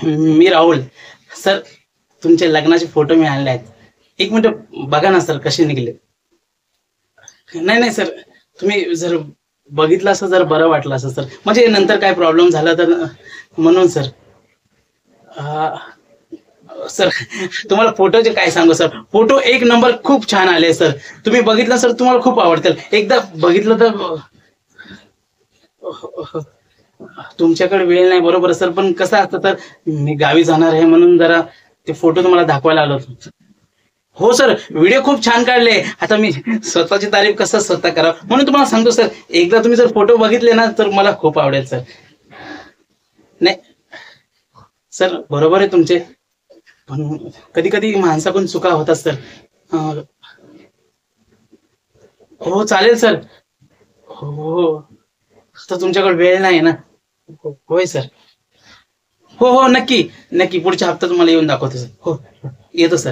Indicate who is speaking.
Speaker 1: मी Rahul. Sir, तुमचे लग्नाचे photo मी आणले आहेत. एक मिनिट बघा ना सर, कसे निघले. नाही नाही सर, तुम्ही जर बघितलं असं जर बरं वाटलं असं सर, म्हणजे नंतर काय प्रॉब्लेम झाला तर म्हणून सर. अं, सर, तुम्हाला फोटोचे काय सांगू सर, फोटो एक नंबर खूप छान आले सर. तुम्ही बघितलं सर, तुम्हाला खूप आवडतील. एकदा बघितलं तर तुमच्याकडे वेळ नाही बरोबर सर, पण कसं असतं तर मी गावी जाणार आहे म्हणून जरा ते फोटो तुम्हाला दाखवायला आलो होतो. हो सर, व्हिडिओ खूप छान काढले. आता मी स्वतःची तारीफ कसं स्वतः करावं म्हणून तुम्हाला सांगतो सर. एकदा तुम्ही जर फोटो बघितले ना तर मला खूप आवडेल सर. नाही सर, बरोबर आहे तुमचे, पण कधी कधी माणसाकडून चुका होतात सर. अं, हो चालेल सर. हो हो. तर तुमच्याकडे वेळ नाही ना. होय सर. हो हो, नक्की नक्की पुढच्या हप्त्यात तुम्हाला येऊन दाखवतो सर. हो, येतो सर.